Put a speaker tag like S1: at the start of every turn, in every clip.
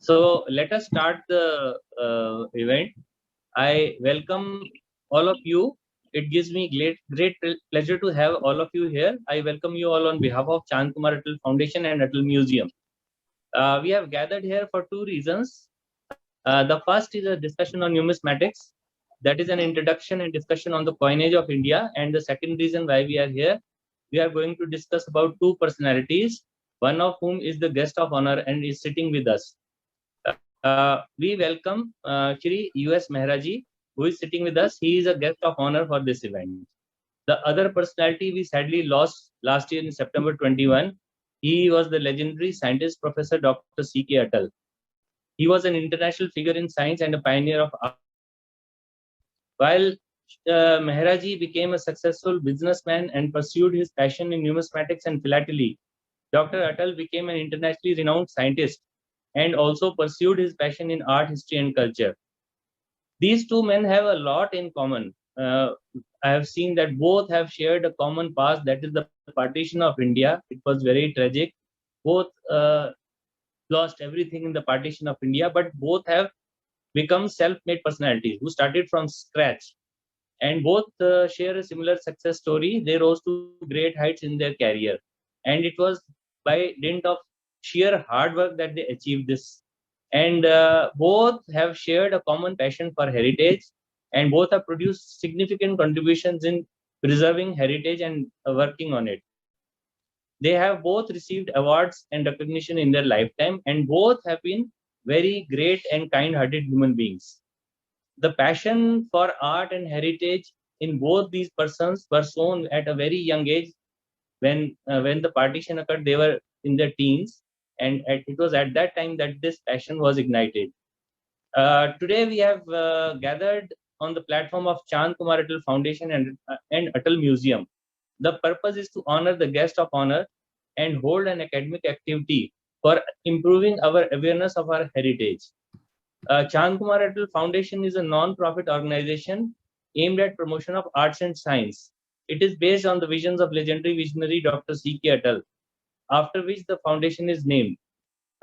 S1: So let us start the event. I welcome all of you. It gives me great pleasure to have all of you here. I welcome you all on behalf of Chand Kumar Atal Foundation and Atal Museum. We have gathered here for two reasons. The first is a discussion on numismatics. That is an introduction and discussion on the coinage of India. And the second reason why we are here, we are going to discuss about two personalities, one of whom is the guest of honor and is sitting with us. We welcome Shri U.S. Mehraji, who is sitting with us. He is a guest of honor for this event. The other personality we sadly lost last year in September 21. He was the legendary scientist, Professor Dr. C.K. Atal. He was an international figure in science and a pioneer of art. While Mehraji became a successful businessman and pursued his passion in numismatics and philately, Dr. Atal became an internationally renowned scientist and also pursued his passion in art, history, and culture. These two men have a lot in common. I have seen that both have shared a common past, that is the partition of India. It was very tragic. Both lost everything in the partition of India, but both have become self-made personalities who started from scratch. And both share a similar success story. They rose to great heights in their career. And it was by dint of sheer hard work that they achieved this. And both have shared a common passion for heritage, and both have produced significant contributions in preserving heritage and working on it. They have both received awards and recognition in their lifetime, and both have been very great and kind-hearted human beings. The passion for art and heritage in both these persons were shown at a very young age. When the partition occurred, they were in their teens, and it was at that time that this passion was ignited. Today we have gathered on the platform of Chand Kumar Atal Foundation and Atal Museum. The purpose is to honor the guest of honor and hold an academic activity for improving our awareness of our heritage. Chand Kumar Atal Foundation is a non-profit organization aimed at promotion of arts and science. It is based on the visions of legendary visionary Dr. C.K. Atal, after which the foundation is named.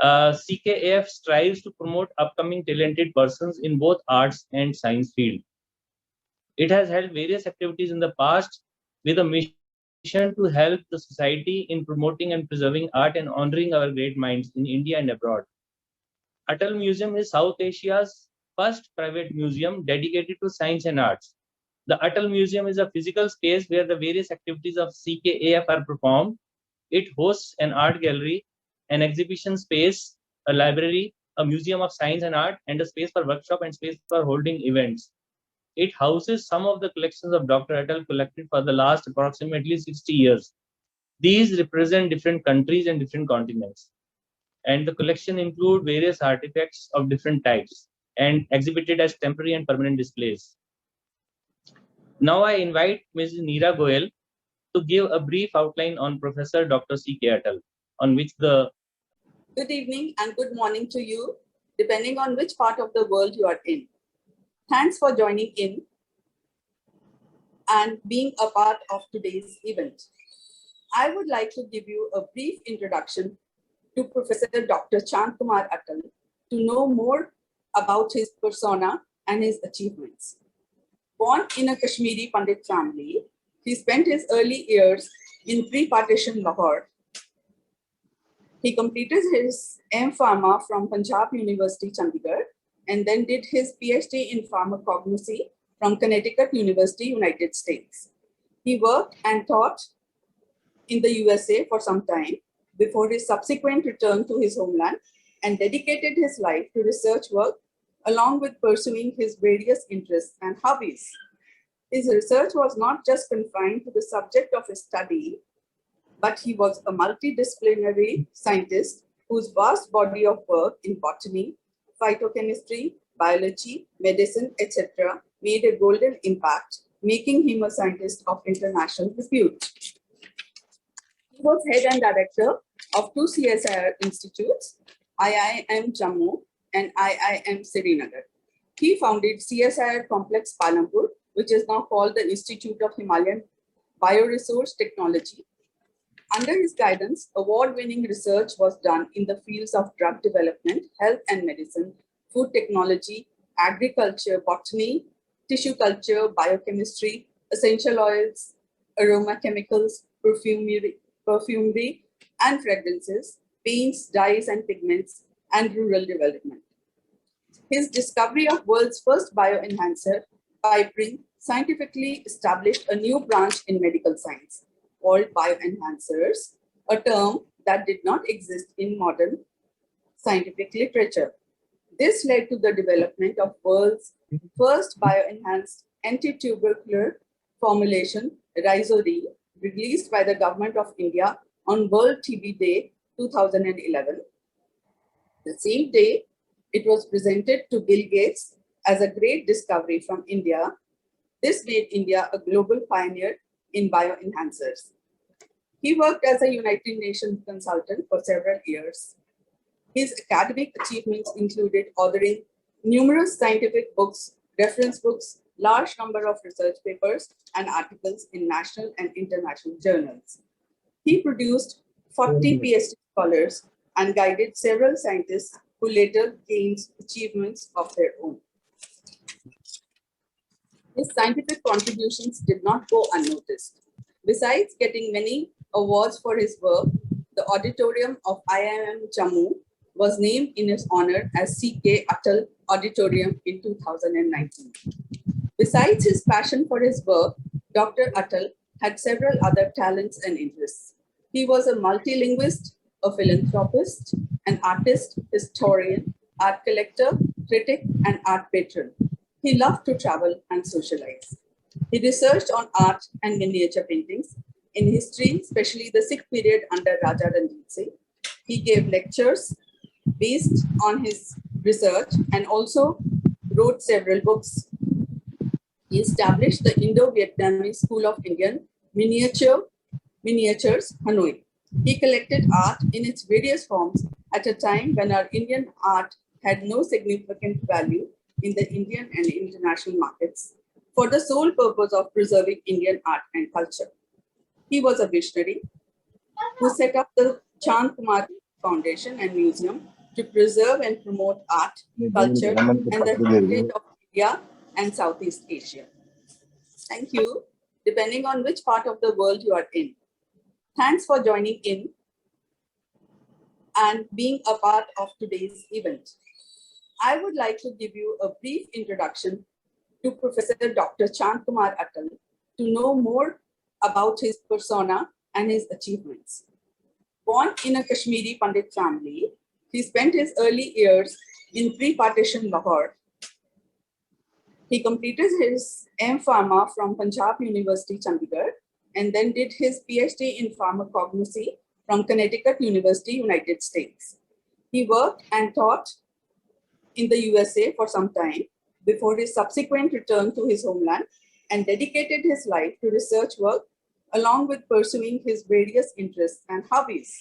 S1: CKAF strives to promote upcoming talented persons in both arts and science field. It has held various activities in the past with a mission to help the society in promoting and preserving art and honoring our great minds in India and abroad. Atal Museum is South Asia's first private museum dedicated to science and arts. The Atal Museum is a physical space where the various activities of CKAF are performed. It hosts an art gallery, an exhibition space, a library, a museum of science and art, and a space for workshop and space for holding events. It houses some of the collections of Dr. Atal collected for the last approximately 60 years. These represent different countries and different continents. And the collection include various artifacts of different types and exhibited as temporary and permanent displays. Now I invite Ms. Neera Goyal to give a brief outline on Professor Dr. C.K. Atal, on which the...
S2: Good evening and good morning to you, depending on which part of the world you are in. Thanks for joining in and being a part of today's event. I would like to give you a brief introduction to Professor Dr. Chand Kumar Atal to know more about his persona and his achievements. Born in a Kashmiri Pandit family, he spent his early years in pre-partition Lahore. He completed his M.Pharma from Punjab University, Chandigarh, and then did his PhD in pharmacognosy from Connecticut University, United States. He worked and taught in the USA for some time before his subsequent return to his homeland and dedicated his life to research work along with pursuing his various interests and hobbies. His research was not just confined to the subject of his study, but he was a multidisciplinary scientist whose vast body of work in botany, phytochemistry, biology, medicine, etc. made a golden impact, making him a scientist of international repute. He was head and director of two CSIR institutes, IIM Jammu and IIM Srinagar. He founded CSIR Complex Palampur, which is now called the Institute of Himalayan Bioresource Technology. Under his guidance, award-winning research was done in the fields of drug development, health and medicine, food technology, agriculture, botany, tissue culture, biochemistry, essential oils, aroma chemicals, perfumery and fragrances, paints, dyes and pigments, and rural development. His discovery of world's first bioenhancer, Pipering, scientifically established a new branch in medical science called bioenhancers, a term that did not exist in modern scientific literature. This led to the development of world's first bioenhanced anti-tubercular formulation, Rhizodine, released by the Government of India on World TB Day 2011. The same day, it was presented to Bill Gates as a great discovery from India. This made India a global pioneer in bioenhancers. He worked as a United Nations consultant for several years. His academic achievements included authoring numerous scientific books, reference books, large number of research papers and articles in national and international journals. He produced 40 PhD scholars and guided several scientists who later gained achievements of their own. His scientific contributions did not go unnoticed. Besides getting many awards for his work, the auditorium of IIM Jammu was named in his honor as C.K. Atal Auditorium in 2019. Besides his passion for his work, Dr. Atal had several other talents and interests. He was a multilinguist, a philanthropist, an artist, historian, art collector, critic, and art patron. He loved to travel and socialize. He researched on art and miniature paintings, in history, especially the Sikh period under Raja Ranjit Singh. He gave lectures based on his research and also wrote several books. He established the Indo-Vietnamese School of Indian Miniatures, Hanoi. He collected art in its various forms at a time when our Indian art had no significant value in the Indian and international markets for the sole purpose of preserving Indian art and culture. He was a visionary who set up the Chand Kumar Foundation and Museum to preserve and promote art, culture, and the heritage of India and Southeast Asia. Thank you, depending on which part of the world you are in. Thanks for joining in and being a part of today's event. I would like to give you a brief introduction to Professor Dr. Chand Kumar Atal to know more about his persona and his achievements. Born in a Kashmiri Pandit family, he spent his early years in pre-partition Lahore. He completed his M.Pharma from Punjab University, Chandigarh, and then did his PhD in pharmacognosy from Connecticut University, United States. He worked and taught in the USA for some time before his subsequent return to his homeland and dedicated his life to research work along with pursuing his various interests and hobbies.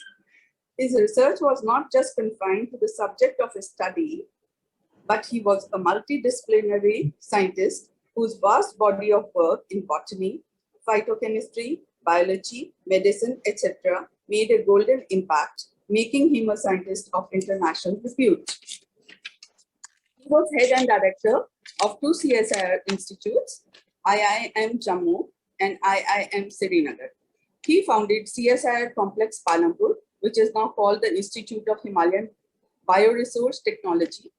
S2: His research was not just confined to the subject of his study, but he was a multidisciplinary scientist whose vast body of work in botany, phytochemistry, biology, medicine, etc. made a golden impact, making him a scientist of international repute. He was head and director of two CSIR institutes, IIM Jammu and IIM Srinagar. He founded CSIR Complex Palampur, which is now called the Institute of Himalayan Bioresource Technology.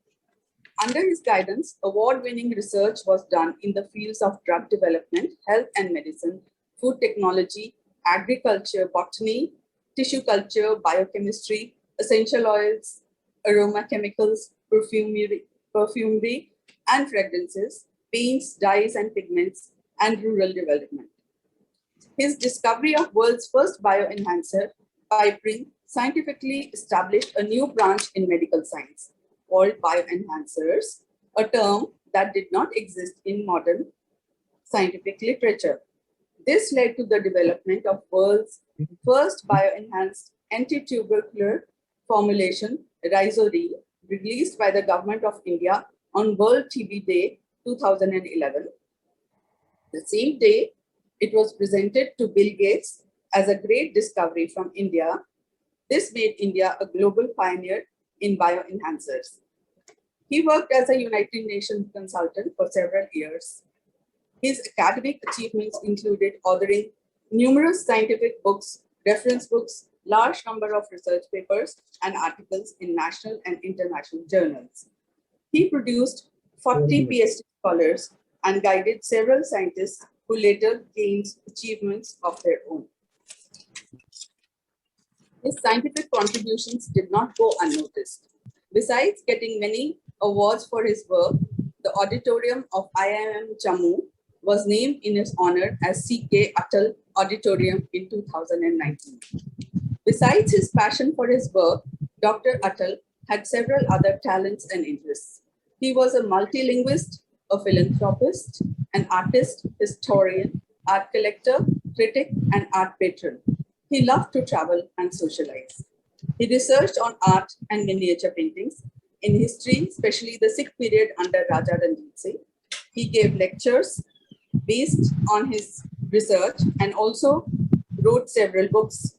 S2: Under his guidance, award-winning research was done in the fields of drug development, health and medicine, food technology, agriculture, botany, tissue culture, biochemistry, essential oils, aroma chemicals, perfumery and fragrances, paints, dyes and pigments, and rural development. His discovery of world's first bioenhancer, Pipering, scientifically established a new branch in medical science called bioenhancers, a term that did not exist in modern scientific literature. This led to the development of world's first bioenhanced anti-tubercular formulation, Rhizodine, released by the Government of India on World TB Day 2011. The same day, it was presented to Bill Gates as a great discovery from India. This made India a global pioneer in bioenhancers. He worked as a United Nations consultant for several years. His academic achievements included authoring numerous scientific books, reference books, large number of research papers and articles in national and international journals. He produced 40 PhD scholars and guided several scientists who later gained achievements of their own. His scientific contributions did not go unnoticed. Besides getting many awards for his work, the auditorium of IIM Jammu was named in his honor as C.K. Atal Auditorium in 2019. Besides his passion for his work, Dr. Atal had several other talents and interests. He was a multilinguist, a philanthropist, an artist, historian, art collector, critic, and art patron. He loved to travel and socialize. He researched on art and miniature paintings. In history, especially the Sikh period under Raja Ranjit Singh, he gave lectures based on his research and also wrote several books.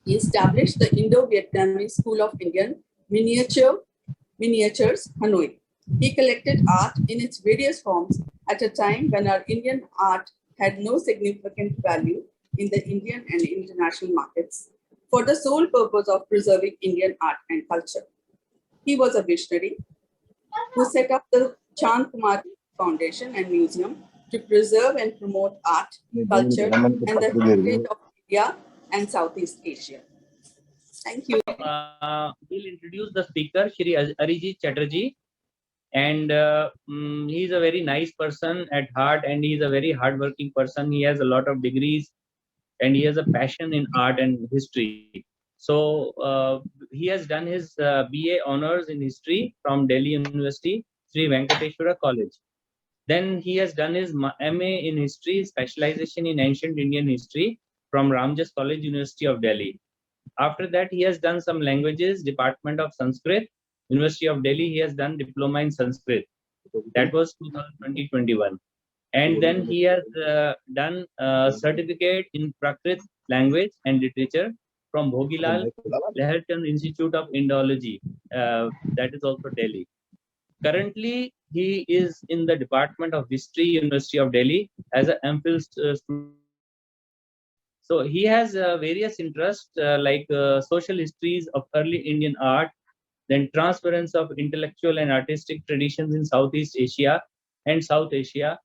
S2: He established the Indo-Vietnamese School of Indian Miniatures, Hanoi. He collected art in its various forms at a time when our Indian art had no significant value in the Indian and international markets for the sole purpose of preserving Indian art and culture. He was a visionary who set up the Chand Kumar Foundation and Museum to preserve and promote art, culture, and the heritage of India and Southeast Asia. Thank you.
S1: We'll introduce the speaker, Shri Arijit Chatterjee. And he's a very nice person at heart, and he's a very hardworking person. He has a lot of degrees, and he has a passion in art and history. So he has done his BA honors in history from Delhi University, Sri Venkateshwara College. Then he has done his MA in history, specialization in ancient Indian history from Ramjas College, University of Delhi. After that, he has done some languages, Department of Sanskrit, University of Delhi. He has done diploma in Sanskrit. That was 2020-21. And then he has done certificate in Prakrit language and literature from Bhogilal Leherchand Institute of Indology. That is also Delhi. Currently, he is in the Department of History, University of Delhi, as an MPhil student. So he has various interests like social histories of early Indian art, then transference of intellectual and artistic traditions in Southeast Asia and South Asia,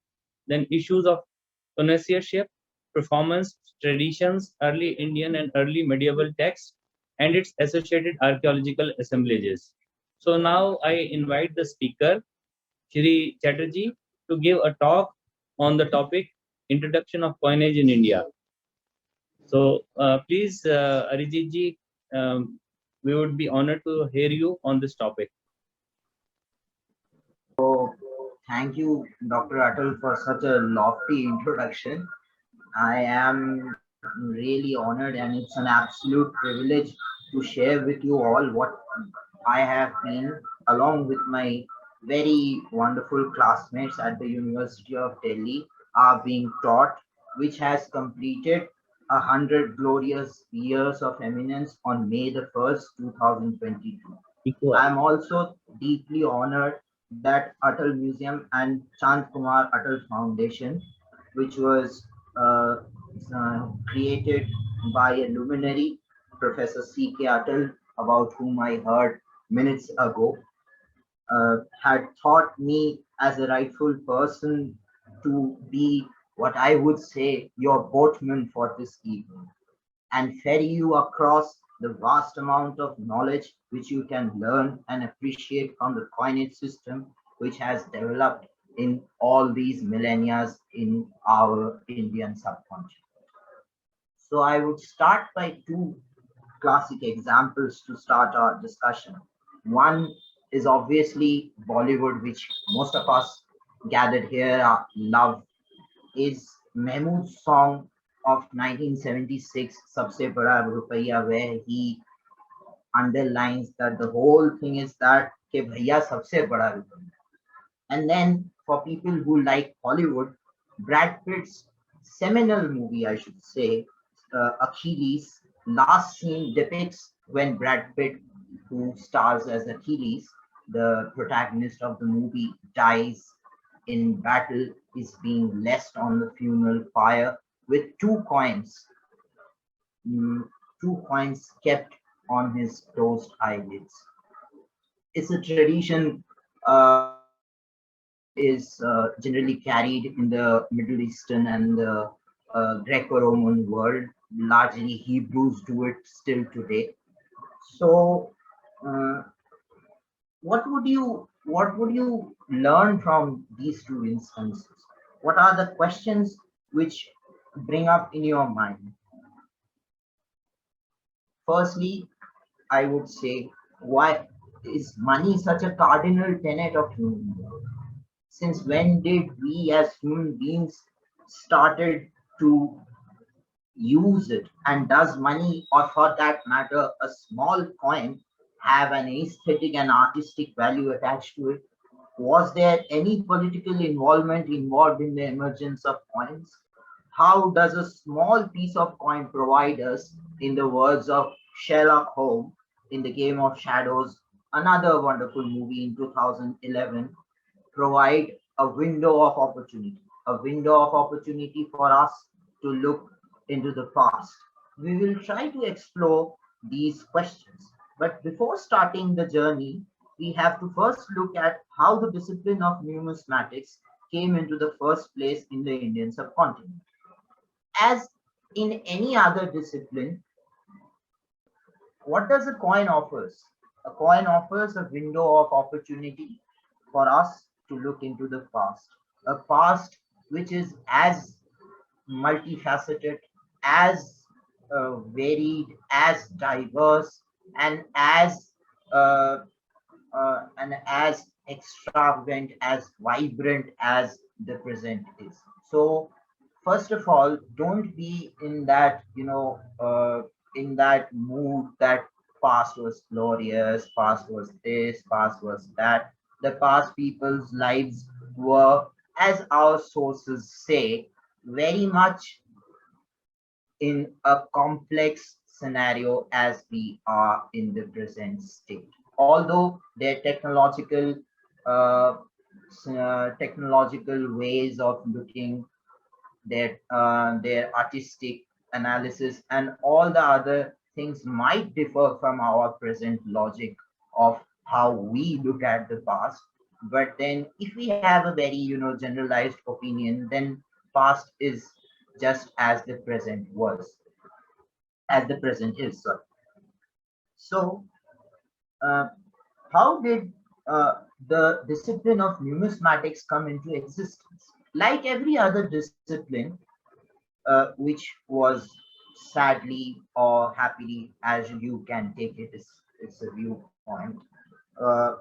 S1: then issues of connoisseurship, performance, traditions, early Indian and early medieval texts, and its associated archaeological assemblages. So now I invite the speaker, Shri Chatterjee, to give a talk on the topic Introduction of Coinage in India. So please, Arijit ji, we would be honored to hear you on this topic.
S3: So, thank you, Dr. Atal, for such a lofty introduction. I am really honored, and it's an absolute privilege to share with you all what I have been, along with my very wonderful classmates at the University of Delhi, are being taught, which has completed 100 glorious years of eminence on May the 1st, 2022. I am also deeply honored that Atal Museum and Chand Kumar Atal Foundation, which was created by a luminary, Professor C.K. Atal, about whom I heard minutes ago, had taught me as a rightful person to be what I would say your boatman for this evening, and ferry you across the vast amount of knowledge which you can learn and appreciate from the coinage system which has developed in all these millennia in our Indian subcontinent. So I would start by two classic examples to start our discussion. One is obviously Bollywood, which most of us gathered here love, is Mehmood's song of 1976, Sabse Bada Rupaiya, where he underlines that the whole thing is that ke bhaiya sabse bada rupaiya. And then for people who like Hollywood, Brad Pitt's seminal movie, I should say, Achilles. Last scene depicts when Brad Pitt, who stars as Achilles, the protagonist of the movie, dies in battle, is being left on the funeral pyre with mm, two coins kept on his closed eyelids. It's a tradition is generally carried in the Middle Eastern and the Greco-Roman world. Largely, Hebrews do it still today. So, uh, what would you learn from these two instances? What are the questions which bring up in your mind? Firstly, I would say, why is money such a cardinal tenet of human life? Since when did we as human beings started to use it? And does money, or for that matter, a small coin, have an aesthetic and artistic value attached to it? Was there any political involvement involved in the emergence of coins? How does a small piece of coin provide us, in the words of Sherlock Holmes in The Game of Shadows, another wonderful movie in 2011, provide a window of opportunity for us to look into the past? We will try to explore these questions. But before starting the journey, we have to first look at how the discipline of numismatics came into the first place in the Indian subcontinent. As in any other discipline, what does a coin offers? A coin offers a window of opportunity for us to look into the past. A past which is as multifaceted, as varied, as diverse, and uh, as extravagant, as vibrant as the present is. So, first of all, don't be in that in that mood that past was glorious, past was this, past was that. The past people's lives were, as our sources say, very much in a complex scenario as we are in the present state. Although their uh, technological ways of looking, their artistic analysis, and all the other things might differ from our present logic of how we look at the past. But then, if we have a very generalized opinion, then past is just as the present was, as the present is. Sorry. So, uh, how did the discipline of numismatics come into existence? Like every other discipline, which was sadly or happily, as you can take it, it's a viewpoint, uh,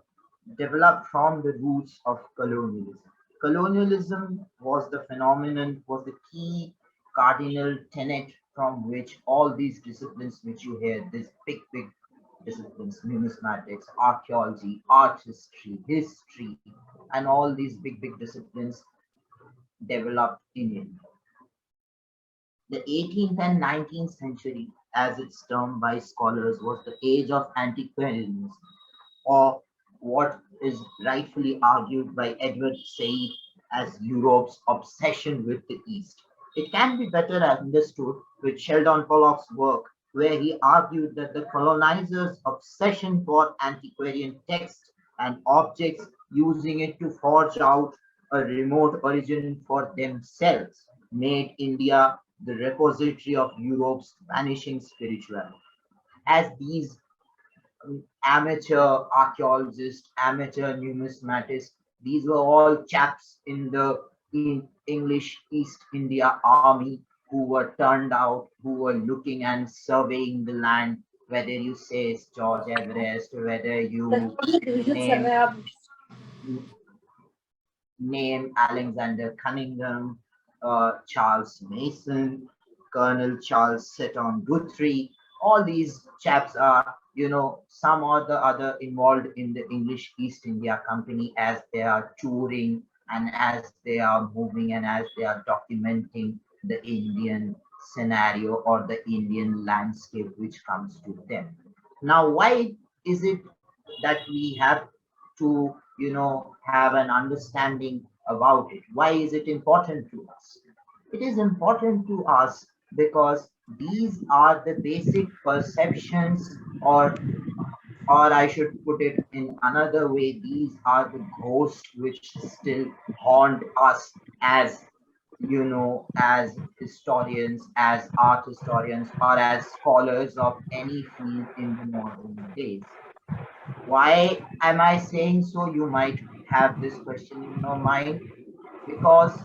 S3: developed from the roots of colonialism. Colonialism was the phenomenon, was the key cardinal tenet from which all these disciplines which you hear, these big disciplines, numismatics, archaeology, art history, and all these big disciplines developed in India. The 18th and 19th century, as it's termed by scholars, was the age of antiquarianism, or what is rightfully argued by Edward Said as Europe's obsession with the East. It can be better understood with Sheldon Pollock's work, where he argued that the colonizers' obsession for antiquarian texts and objects, using it to forge out a remote origin for themselves, made India the repository of Europe's vanishing spirituality. As these amateur archaeologists, amateur numismatists, these were all chaps in the English East India Army who were turned out, who were looking and surveying the land, whether you say it's George Everest, whether you name name Alexander Cunningham, Charles Mason, Colonel Charles Seton Guthrie. All these chaps are, some or the other involved in the English East India Company as they are touring and as they are moving and as they are documenting the Indian scenario or the Indian landscape which comes to them. Now, why is it that we have to, have an understanding about it? Why is it important to us? It is important to us because these are the basic perceptions, or I should put it in another way, these are the ghosts which still haunt us as, as historians, as art historians, or as scholars of any field in the modern days. Why am I saying so? You might have this question in your mind, because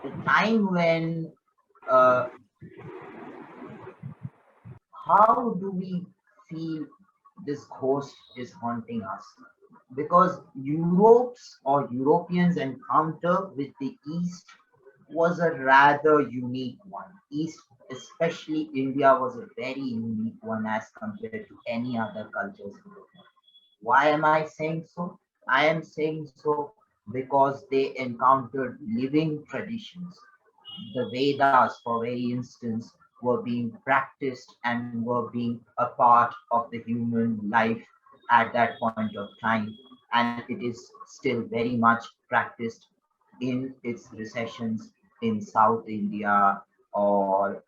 S3: the time when, uh, how do we feel this ghost is haunting us? Because Europeans encounter with the East was a rather unique one. East, especially India, was a very unique one as compared to any other cultures in the world. Why am I saying so? I am saying so because they encountered living traditions. The Vedas, for very instance, were being practiced and were being a part of the human life at that point of time. And it is still very much practiced in its recessions in South India, or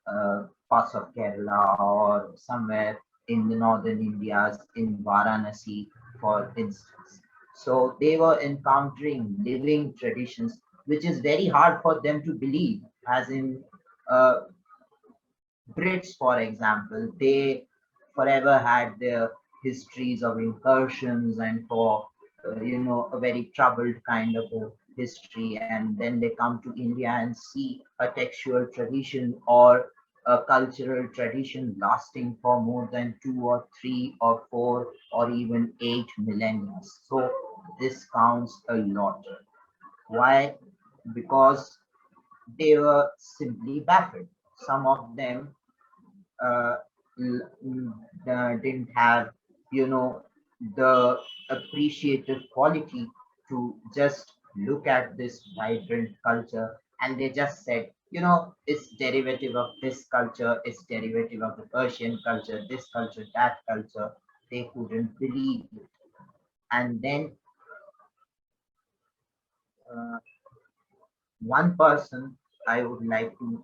S3: parts of Kerala, or somewhere in the northern Indias, in Varanasi, for instance. So they were encountering living traditions, which is very hard for them to believe, as in uh, Brits, for example, they forever had their histories of incursions and for, a very troubled kind of a history. And then they come to India and see a textual tradition or a cultural tradition lasting for more than 2 or 3 or 4 or even 8 millennia. So this counts a lot. Why? Because they were simply baffled. Some of them uh, didn't have, you know, the appreciative quality to just look at this vibrant culture, and they just said, it's derivative of this culture, it's derivative of the Persian culture, this culture, that culture. They couldn't believe it. And then uh, one person I would like to,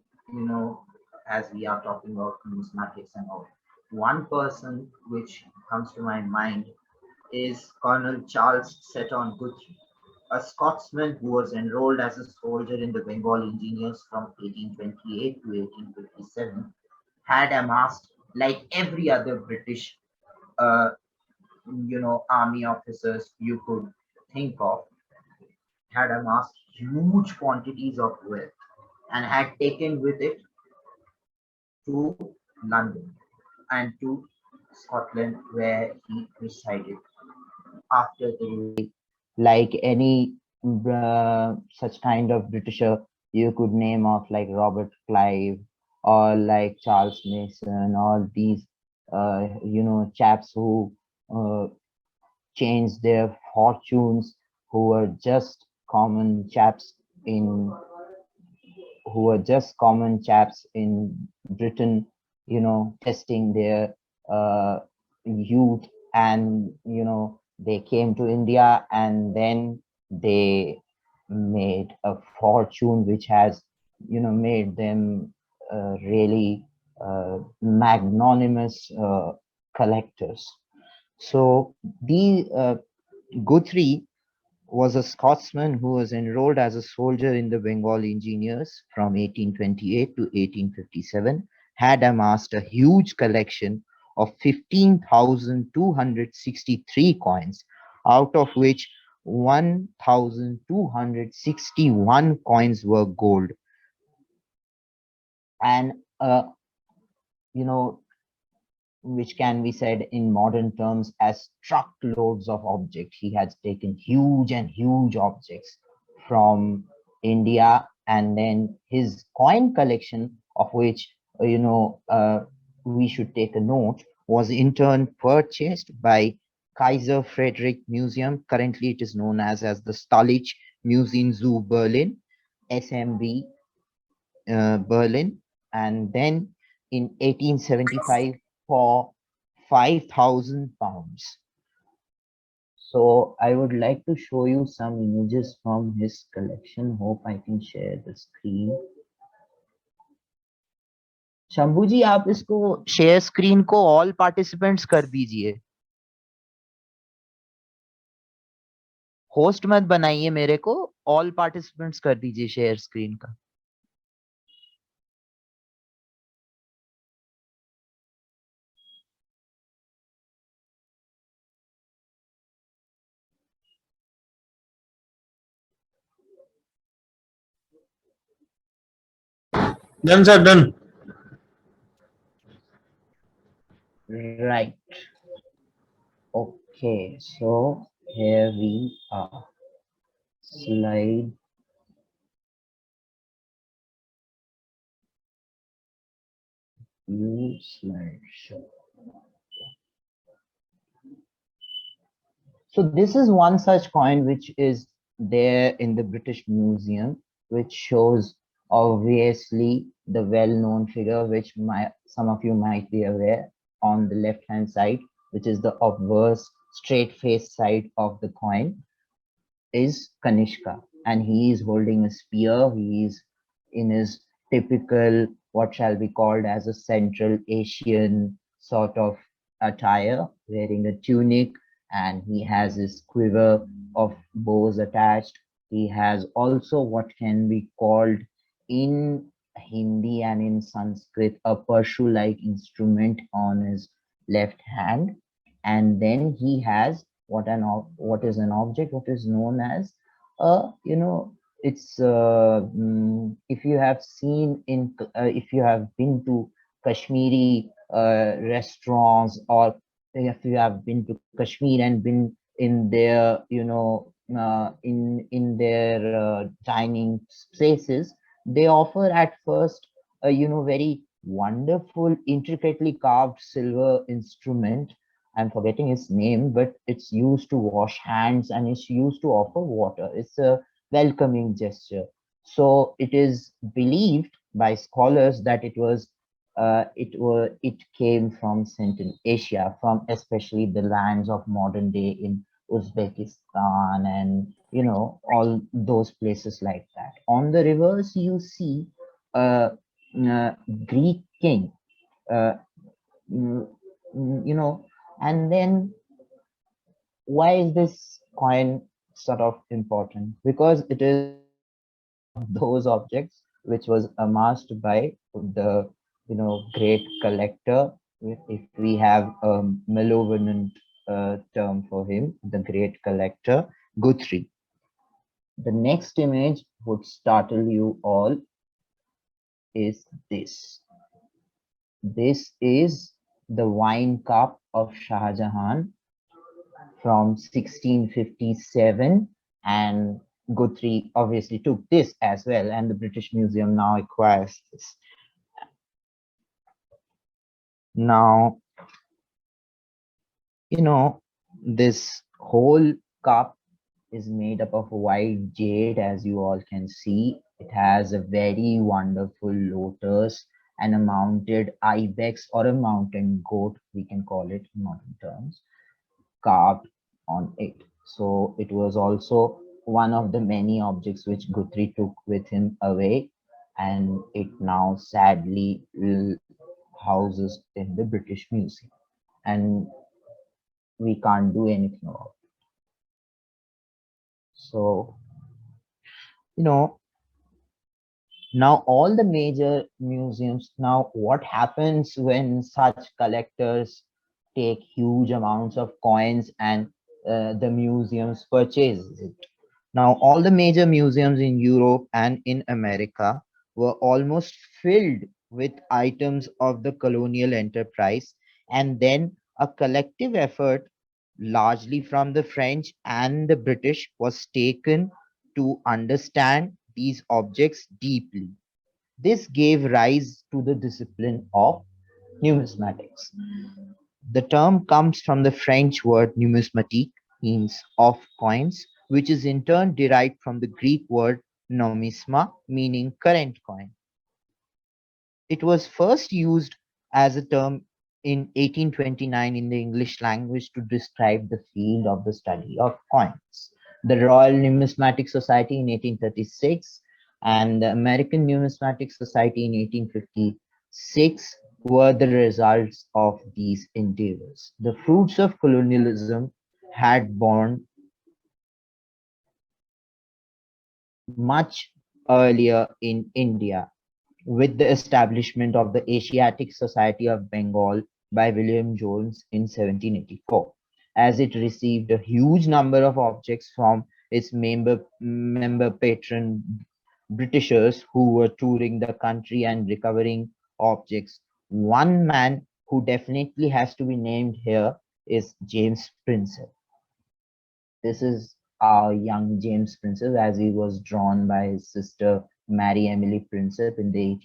S3: as we are talking about numismatics and all, one person which comes to my mind is Colonel Charles Seton Guthrie, a Scotsman who was enrolled as a soldier in the Bengal Engineers from 1828 to 1857, had amassed, like every other British, uh, army officers you could think of, had amassed huge quantities of wealth and had taken with it to London and to Scotland, where he resided after the like any such kind of Britisher you could name of, like Robert Clive or like Charles Mason, all these chaps who uh, changed their fortunes, who were just common chaps in Britain, testing their uh, youth, and they came to India, and then they made a fortune which has made them really magnanimous collectors. So the Guthrie was a Scotsman who was enrolled as a soldier in the Bengal Engineers from 1828 to 1857, had amassed a huge collection of 15,263 coins, out of which 1,261 coins were gold. And, you know, which can be said in modern terms as truckloads of objects. He has taken huge and huge objects from India, and then his coin collection, of which we should take a note, was in turn purchased by Kaiser Frederick Museum. Currently, it is known as the Stahlich Museum Zoo Berlin, SMB Berlin, and then in 1875 for 5,000 pounds. So I would like to show you some images from his collection. Hope I can share the screen. Shambhu जी आप इसको share screen को all participants कर दीजिए, host मत बनाइए, मेरे को all participants कर दीजिए शेयर स्क्रीन का.
S1: Done, sir, done.
S3: Right. Okay, so here we are. Slide. View slideshow. So this is one such coin which is there in the British Museum, which shows obviously the well-known figure, which some of you might be aware, on the left-hand side, which is the obverse straight-faced side of the coin, is Kanishka, and he is holding a spear. He is in his typical, what shall be called as a Central Asian sort of attire, wearing a tunic, and he has his quiver of bows attached. He has also what can be called in Hindi and in Sanskrit a Parshu-like instrument on his left hand, and then he has what is an object, what is known as it's if you have seen in if you have been to Kashmiri restaurants, or if you have been to Kashmir and been in their in their dining spaces, they offer at first a very wonderful intricately carved silver instrument. I'm forgetting its name, but it's used to wash hands and it's used to offer water. It's a welcoming gesture. So it is believed by scholars that it came from Central Asia, from especially the lands of modern day in Uzbekistan and all those places like that. On the reverse, you see a Greek king. Uh, mm, and then why is this coin sort of important? Because it is one of those objects which was amassed by the great collector. If we have a malevolent term for him, the great collector Guthrie. The next image would startle you all is this. This is the wine cup of Shah Jahan from 1657, and Guthrie obviously took this as well, and the British Museum now acquires this. Now, this whole cup is made up of white jade, as you all can see. It has a very wonderful lotus and a mounted ibex or a mountain goat, we can call it in modern terms, carved on it. So it was also one of the many objects which Guthrie took with him away, and it now sadly houses in the British Museum, and we can't do anything about it. So, now all the major museums, now what happens when such collectors take huge amounts of coins and the museums purchase it? Now all the major museums in Europe and in America were almost filled with items of the colonial enterprise, and then a collective effort largely from the French and the British was taken to understand these objects deeply. This gave rise to the discipline of numismatics. The term comes from the French word numismatique, means of coins, which is in turn derived from the Greek word nomisma, meaning current coin. It was first used as a term in 1829 in the English language to describe the field of the study of coins. The Royal Numismatic Society in 1836 and the American Numismatic Society in 1856 were the results of these endeavors. The fruits of colonialism had borne much earlier in India with the establishment of the Asiatic Society of Bengal by William Jones in 1784, as it received a huge number of objects from its member patron Britishers who were touring the country and recovering objects. One man who definitely has to be named here is James Prince. This is our young James Princess as he was drawn by his sister Mary Emily Princep in the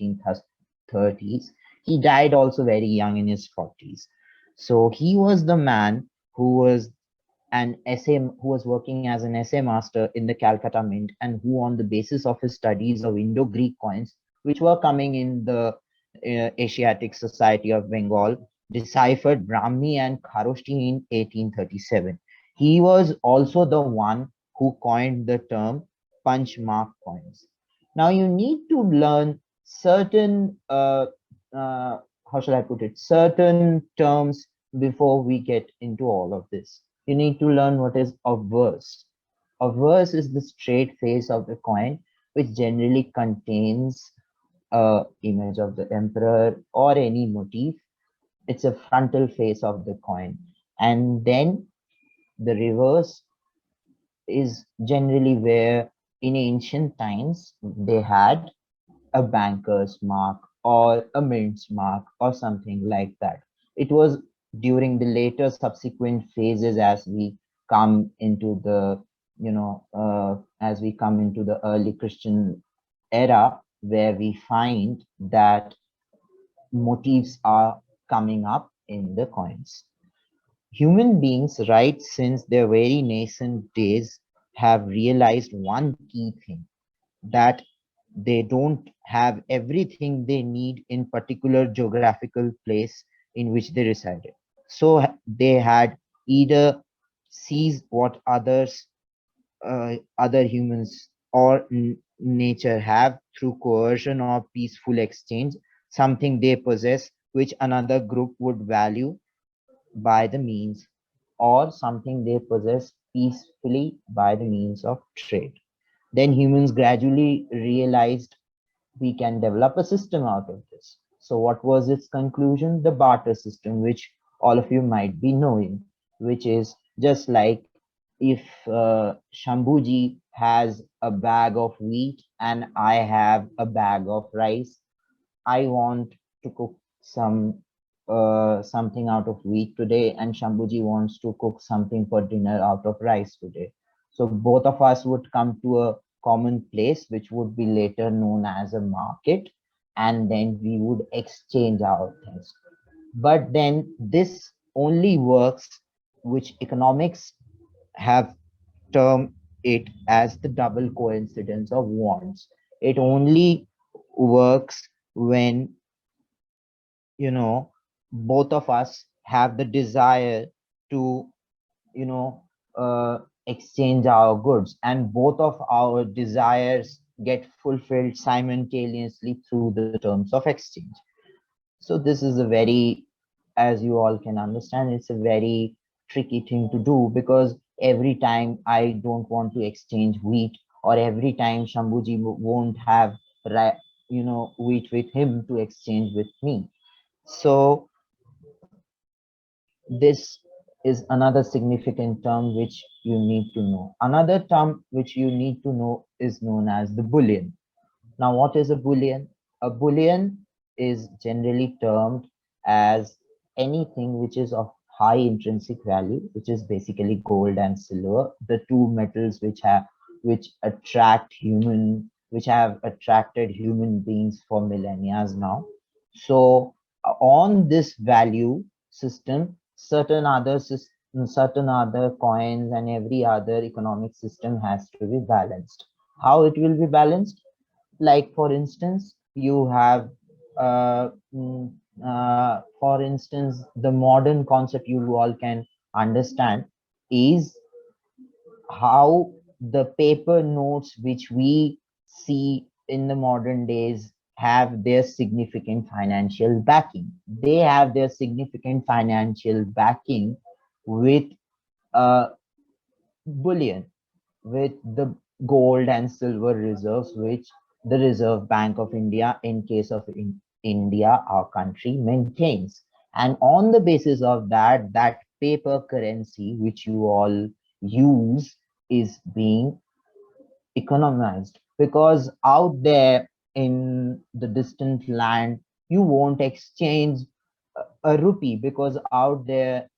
S3: 1830s. He died also very young in his 40s. So he was the man who was who was working as an essay master in the Calcutta Mint and who on the basis of his studies of Indo-Greek coins, which were coming in the Asiatic Society of Bengal, deciphered Brahmi and Kharoshti in 1837. He was also the one who coined the term punch mark coins. Now you need to learn certain, how shall I put it, certain terms before we get into all of this. You need to learn what is obverse. Obverse is the straight face of the coin, which generally contains a image of the emperor or any motif. It's a frontal face of the coin. And then the reverse is generally where in ancient times they had a banker's mark or a mint's mark or something like that. It was during the later subsequent phases as we come into the, as we come into the early Christian era where we find that motifs are coming up in the coins. Human beings, right since their very nascent days, have realized one key thing, that they don't have everything they need in particular geographical place in which they resided. So they had either seized what other humans or nature have through coercion or peaceful exchange, something they possess which another group would value by the means, or something they possess peacefully by the means of trade. Then humans gradually realized we can develop a system out of this. So what was its conclusion? The barter system, which all of you might be knowing, which is just like if Shambhuji has a bag of wheat and I have a bag of rice, I want to cook something out of wheat today, and Shambhuji wants to cook something for dinner out of rice today. So both of us would come to a common place, which would be later known as a market, and then we would exchange our things. But then this only works, which economics have termed it as the double coincidence of wants. It only works when both of us have the desire to you know exchange our goods, and both of our desires get fulfilled simultaneously through the terms of exchange. So this is a very, as you all can understand, it's a very tricky thing to do, because every time I don't want to exchange wheat, or every time Shambhuji won't have wheat with him to exchange with me. So this is another significant term which you need to know. Another term which you need to know is known as the bullion. Now, what is a bullion? A bullion is generally termed as anything which is of high intrinsic value, which is basically gold and silver, the two metals which have attracted human beings for millennia now. So on this value system, certain other coins and every other economic system has to be balanced. How it will be balanced? Like for instance, you have for instance, the modern concept you all can understand is how the paper notes which we see in the modern days have their significant financial backing. They have their significant financial backing with bullion, with the gold and silver reserves which the Reserve Bank of India, in case of India, our country, maintains. And on the basis of that, that paper currency which you all use is being economized, because out there in the distant land you won't exchange a rupee, because out there,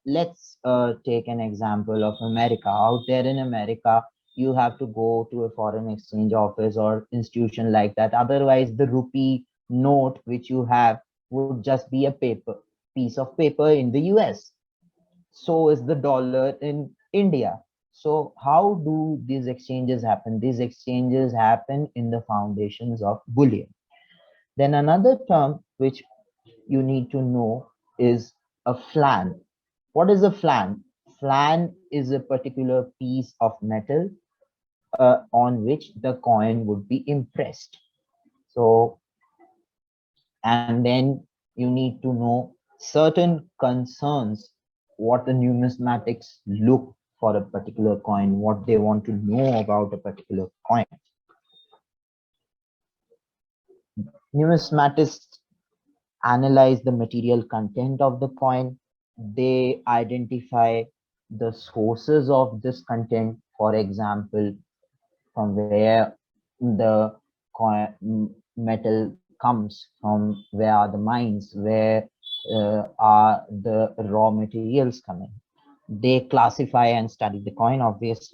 S3: let's take an example of America. Out there in America, you have to go to a foreign exchange office or institution like that, otherwise the rupee note which you have would just be a piece of paper in the US. So is the dollar in India. So how do these exchanges happen? These exchanges happen in the foundations of bullion. Then another term which you need to know is a flan. What is a flan? Flan is a particular piece of metal on which the coin would be impressed. So, and then you need to know certain concerns, what the numismatics look for a particular coin, what they want to know about a particular coin. Numismatists analyze the material content of the coin. They identify the sources of this content, for example, from where the metal comes from, where are the mines, where are the raw materials coming. They classify and study the coin, obviously.